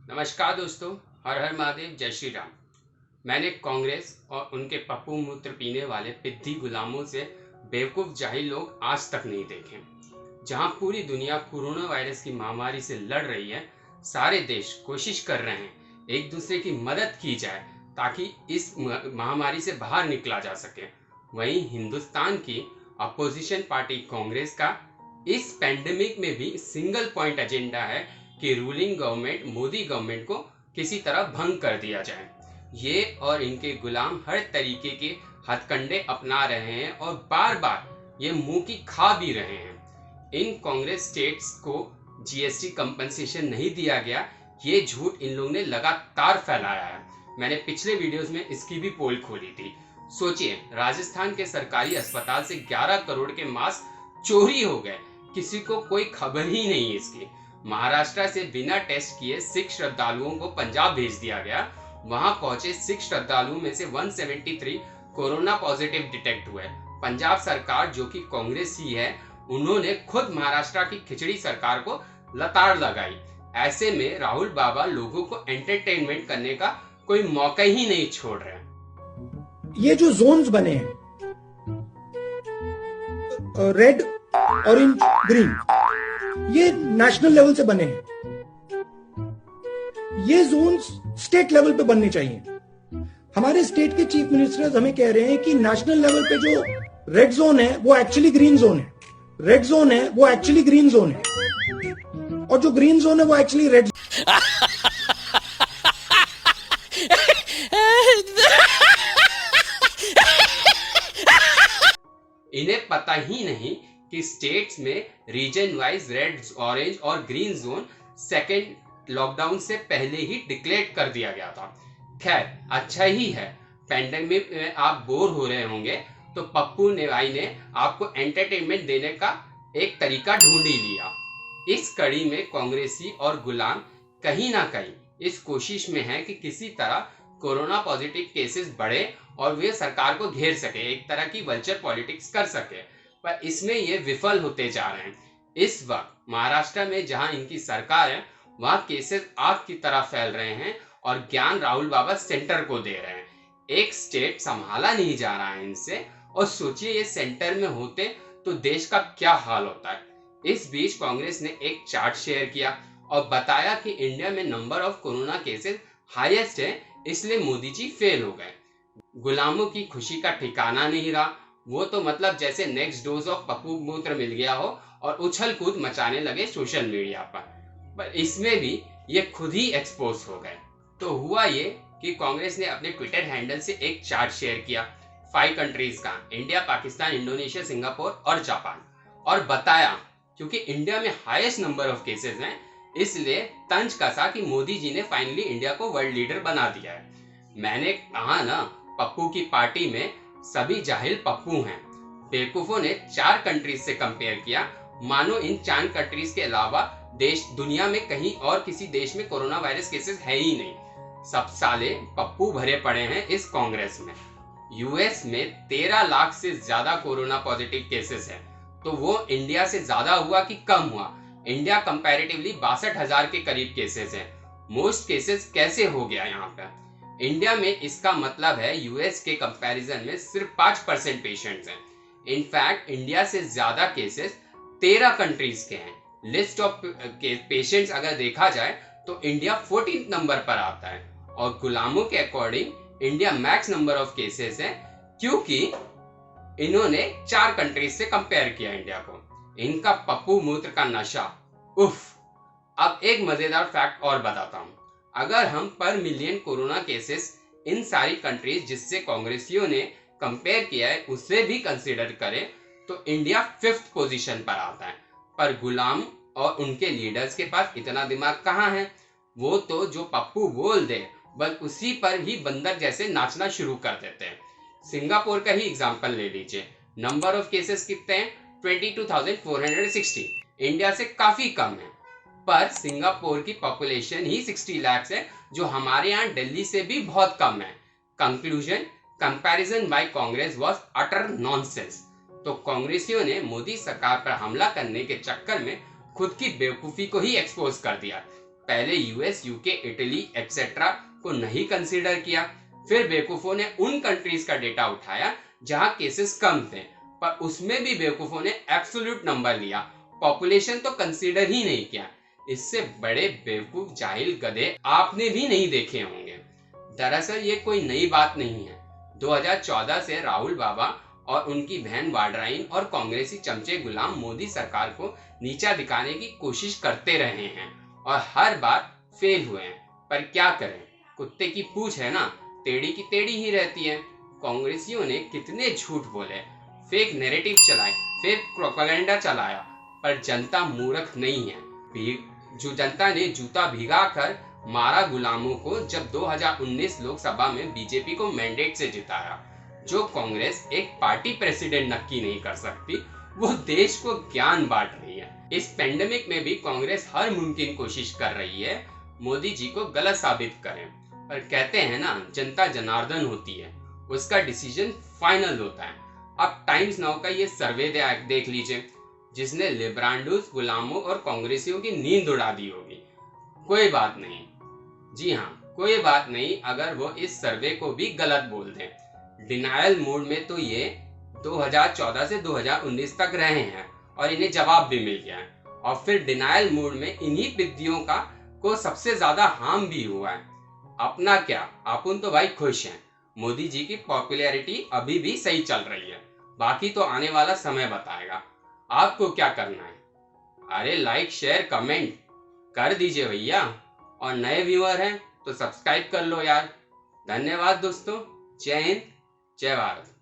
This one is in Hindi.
नमस्कार दोस्तों, हर हर महादेव, जय श्री राम। मैंने कांग्रेस और उनके पप्पू मूत्र पीने वाले पिद्दी गुलामों से बेवकूफ जाहिल लोग आज तक नहीं देखे। जहां पूरी दुनिया कोरोना वायरस की महामारी से लड़ रही है, सारे देश कोशिश कर रहे हैं एक दूसरे की मदद की जाए ताकि इस महामारी से बाहर निकला जा सके। वहीं हिंदुस्तान की अपोजिशन पार्टी कांग्रेस का इस पैंडेमिक में भी सिंगल पॉइंट एजेंडा है कि रूलिंग गवर्नमेंट मोदी गवर्नमेंट को किसी तरह भंग कर दिया जाए। ये और इनके गुलाम हर तरीके के हथकंडे अपना रहे हैं और बार बार ये मुंह की खा भी रहे हैं। इन कांग्रेस स्टेट्स को जीएसटी कंपनसेशन नहीं दिया गया, ये झूठ इन लोगों ने लगातार फैलाया है। मैंने पिछले वीडियोस में इसकी भी पोल खोली थी। सोचिए, राजस्थान के सरकारी अस्पताल से 11 करोड़ के मास्क चोरी हो गए, किसी को कोई खबर ही नहीं इसकी। महाराष्ट्र से बिना टेस्ट किए सिख श्रद्धालुओं को पंजाब भेज दिया गया। वहां पहुंचे सिख श्रद्धालुओं में से 173 कोरोना पॉजिटिव डिटेक्ट हुए। पंजाब सरकार, जो कि कांग्रेस ही है, उन्होंने खुद महाराष्ट्र की खिचड़ी सरकार को लताड़ लगाई। ऐसे में राहुल बाबा लोगों को एंटरटेनमेंट करने का कोई मौका ही नहीं छोड़ रहे। ये जो जोन्स बने हैं, रेड, ऑरेंज, ग्रीन, ये नेशनल लेवल से बने हैं। ये जोन्स स्टेट लेवल पे बनने चाहिए। हमारे स्टेट के चीफ मिनिस्टर्स हमें कह रहे हैं कि नेशनल लेवल पे जो रेड जोन है वो एक्चुअली ग्रीन जोन है, रेड जोन है वो एक्चुअली ग्रीन जोन है, और जो ग्रीन जोन है वो एक्चुअली रेड। इन्हें पता ही नहीं कि स्टेट्स में रीजन वाइज रेड, ऑरेंज और ग्रीन जोन सेकेंड लॉकडाउन से पहले ही डिक्लेयर कर दिया गया था। खैर, अच्छा ही है, पैंडेमिक में आप बोर हो रहे होंगे तो पप्पू भाई ने आपको एंटरटेनमेंट देने का एक तरीका ढूंढ ही लिया। इस कड़ी में कांग्रेसी और गुलाम कहीं ना कहीं इस कोशिश में है कि किसी तरह कोरोना पॉजिटिव केसेस बढ़े और वे सरकार को घेर सके, एक तरह की वल्चर पॉलिटिक्स कर सके, पर इसमें ये विफल होते जा रहे हैं। इस वक्त महाराष्ट्र में जहां इनकी सरकार है, वहां केसेस आग की तरह फैल रहे हैं और ज्ञान राहुल बाबा सेंटर को दे रहे हैं। एक स्टेट संभाला नहीं जा रहा है इनसे, और सोचिए ये सेंटर में होते तो देश का क्या हाल होता है। इस बीच कांग्रेस ने एक चार्ट शेयर किया और बताया कि इंडिया में number of corona cases highest है, इसलिए मोदी जी फेल हो गए। गुलामों की खुशी का ठिकाना नहीं रहा। वो तो मतलब जैसे नेक्स्ट डोज ऑफ पप्पू मूत्र मिल गया हो और उछल कूद मचाने लगे सोशल मीडिया पर इसमें भी ये खुद ही एक्सपोज हो गए। तो हुआ ये कि कांग्रेस ने अपने ट्विटर हैंडल से एक चार्ट शेयर किया 5 कंट्रीज का, इंडिया, पाकिस्तान, इंडोनेशिया, सिंगापुर और जापान, और बताया क्योंकि इंडिया में हाईएस्ट नंबर ऑफ केसेस हैं, इसलिए तंज कसा कि मोदी जी ने फाइनली इंडिया को वर्ल्ड लीडर बना दिया है। मैंने कहा ना, पप्पू की पार्टी में सभी जाहिल पप्पू हैं। बेवकूफों ने 4 कंट्रीज से कंपेयर किया, मानो इन 4 कंट्रीज के अलावा देश दुनिया में कहीं और किसी देश में कोरोना वायरस केसेस है ही नहीं। सब साले पप्पू भरे पड़े हैं इस कांग्रेस में। यूएस में 13 लाख से ज्यादा कोरोना पॉजिटिव केसेस हैं, तो वो इंडिया से ज्यादा हुआ कि कम हुआ? इंडिया कंपैरेटिवली 62,000 के करीब केसेस हैं। मोस्ट केसेस कैसे हो गया यहाँ पे? इंडिया में इसका मतलब है यूएस के कंपैरिजन में सिर्फ 5% पेशेंट्स हैं। इनफैक्ट इंडिया से ज्यादा केसेस 13 कंट्रीज के हैं। लिस्ट ऑफ पेशेंट्स अगर देखा जाए तो इंडिया 14th नंबर पर आता है, और गुलामों के according India max number of cases है, क्योंकि इन्होंने 4 कंट्रीज से कंपेयर किया इंडिया को। इनका पप्पू मूत्र का नशा, उफ। अब एक मजेदार फैक्ट और बताता हूं। अगर हम पर मिलियन कोरोना केसेस इन सारी कंट्रीज जिससे कांग्रेसियों ने कंपेयर किया है उससे भी कंसीडर करें तो इंडिया 5th पोजीशन पर आता है। पर गुलाम और उनके लीडर्स के पास इतना दिमाग कहाँ है? वो तो जो पप्पू बोल दे बस उसी पर ही बंदर जैसे नाचना शुरू कर देते हैं। सिंगापुर का ही एग्जांपल ले लीजिए। नंबर ऑफ केसेस कितने हैं? 22,460, इंडिया से काफी कम है, पर सिंगापुर की पॉपुलेशन ही 60 लाख है, जो हमारे यहाँ दिल्ली से भी बहुत कम है। Conclusion, comparison by Congress was utter nonsense. तो कांग्रेसियों ने मोदी सरकार पर हमला करने के चक्कर में खुद की बेवकूफी को ही एक्सपोज कर दिया। पहले यूएस, यूके, इटली एक्सेट्रा को नहीं कंसीडर किया। फिर बेवकूफों ने उन कंट्रीज का डेटा उठाया जहां केसेस कम थे, पर उसमें भी बेवकूफों ने एब्सोल्यूट नंबर लिया, पॉपुलेशन तो कंसीडर ही नहीं किया। इससे बड़े बेवकूफ जाहिल गधे आपने भी नहीं देखे होंगे। दरअसल ये कोई नई बात नहीं है। 2014 से राहुल बाबा और उनकी बहन वाड्राइन और कांग्रेसी चमचे गुलाम मोदी सरकार को नीचा दिखाने की कोशिश करते रहे हैं और हर बार फेल हुए हैं। पर क्या करें, कुत्ते की पूंछ है ना, टेढ़ी की टेढ़ी ही रहती है। कांग्रेसियों ने कितने झूठ बोले, फेक नैरेटिव चलाए, फेक प्रोपेगेंडा चलाया, पर जनता मूर्ख नहीं है। जो जनता ने जूता भिगा कर मारा गुलामों को जब 2019 लोकसभा में बीजेपी को मैंडेट से जिताया। जो कांग्रेस एक पार्टी प्रेसिडेंट नक्की नहीं कर सकती, वो देश को ज्ञान बांट रही है। इस पेंडेमिक में भी कांग्रेस हर मुमकिन कोशिश कर रही है मोदी जी को गलत साबित करें। पर कहते हैं ना, जनता जनार्दन होती है, उसका डिसीजन फाइनल होता है। अब टाइम्स नाउ का ये सर्वे देख लीजिए, जिसने लिब्रांडोस, गुलामों और कांग्रेसियों की नींद उड़ा दी होगी। कोई बात नहीं, जी हाँ, कोई बात नहीं अगर वो इस सर्वे को भी गलत बोल दें। डिनायल मोड में तो ये 2014 से 2019 तक रहे हैं और इन्हें जवाब भी मिल गया है। और फिर डिनायल मोड में इन्हीं पिद्दियों को सबसे ज्यादा हार्म भी हुआ है। अपना क्या, अपन तो भाई खुश हैं। मोदी जी की पॉपुलैरिटी अभी भी सही चल रही है, बाकी तो आने वाला समय बताएगा। आपको क्या करना है? अरे लाइक, शेयर, कमेंट कर दीजिए भैया, और नए व्यूअर हैं तो सब्सक्राइब कर लो यार। धन्यवाद दोस्तों, जय हिंद, जय भारत।